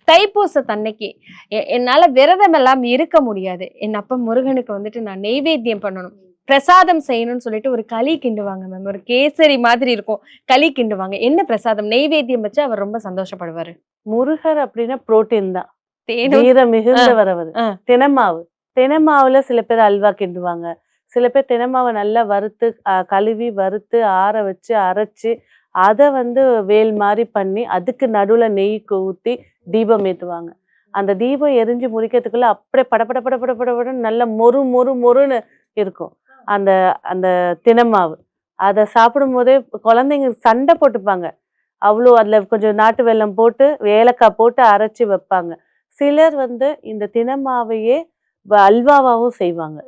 தைப்பூசத்தன்னைக்கு என்னால விரதம் எல்லாம் இருக்க முடியாது. என் அப்பா முருகனுக்கு வந்துட்டு நான் நெய்வேத்தியம் பண்ணணும். பிரசாதம் செய்யணும்னு சொல்லிட்டு ஒரு களி கிண்டுவாங்க மேம். ஒரு கேசரி மாதிரி இருக்கும். களி கிண்டுவாங்க. என்ன பிரசாதம்? நெய்வேத்தியம் வச்சு அவர் ரொம்ப சந்தோஷப்படுவாரு. முருகர் அப்படின்னா புரோட்டீன் தான். தேனும் வீரம் மிகுந்தவர் அவரு. ஆ. தினைமாவு. தினைமாவுல சில பேர் அல்வா கிண்டுவாங்க. சில பேர் தினைமாவ நல்லா வறுத்து கழுவி வறுத்து ஆற வச்சு அரைச்சு அத வேல் மாரி பண்ணி அதுக்கு நடுவுல நெய் ஊத்தி தீபம் ஏத்துவாங்க. அந்த தீபம் எரிஞ்சு முடிக்கிறதுக்குள்ள அப்படியே படபட படபட படபடன்னு நல்ல மொறு மொறு மொறுன்னு இருக்கும். அந்த அந்த தினைமாவு. அத சாப்பிடும்போதே குழந்தைங்க சண்டை போட்டுப்பாங்க. அவ்ளோ அதுல கொஞ்சம் நாட்டு வெல்லம் போட்டு, ஏலக்காய் போட்டு அரைச்சு வைப்பாங்க. சிலர் இந்த தினைமாவையே அல்வாவாவும் செய்வாங்க.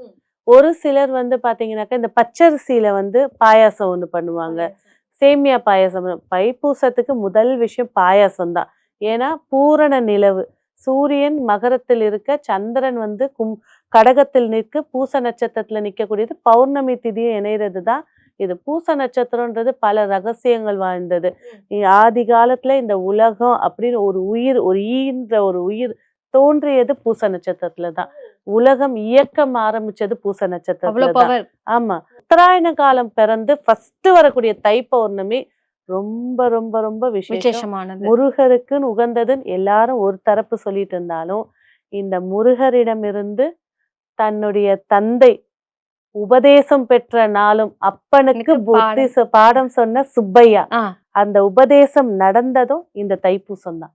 ஒரு சிலர் பாத்தீங்கன்னாக்கா, இந்த பச்சரிசியில பாயாசம் ஒண்ணு பண்ணுவாங்க. சேமியா பாயாசம். தைப்பூசத்துக்கு முதல் விஷயம் பாயாசம் தான். ஏன்னா பூரண நிலவு. சூரியன் மகரத்தில் இருக்க, சந்திரன் கடகத்தில் நிற்க, பூச நட்சத்திரத்துல நிக்கக்கூடியது. பௌர்ணமி திதியும் இணைறது தான் இது. பூச நட்சத்திரம்ன்றது பல ரகசியங்கள் வாய்ந்தது. ஆதி காலத்துல இந்த உலகம் அப்படின்னு ஒரு உயிர், ஒரு ஈன்ற ஒரு உயிர் தோன்றியது பூச நட்சத்திரத்துல தான். உலகம் இயக்கம் ஆரம்பிச்சது பூச நட்சத்திரத்துல தான். ஆமா. உத்தராயண காலம் பிறந்து ஃபர்ஸ்ட் வரக்கூடிய தை பௌர்ணமி ரொம்ப ரொம்ப ரொம்ப விசேஷமானது. முருகருக்குன்னு உகந்ததுன்னு எல்லாரும் ஒரு தரப்பு சொல்லிட்டு இருந்தாலும், இந்த முருகரிடமிருந்து தன்னுடைய தந்தை உபதேசம் பெற்ற நாளும், அப்பனுக்கு புத்தி பாடம் சொன்ன சுப்பையா, அந்த உபதேசம் நடந்ததும் இந்த தைப்பூசம் தான்.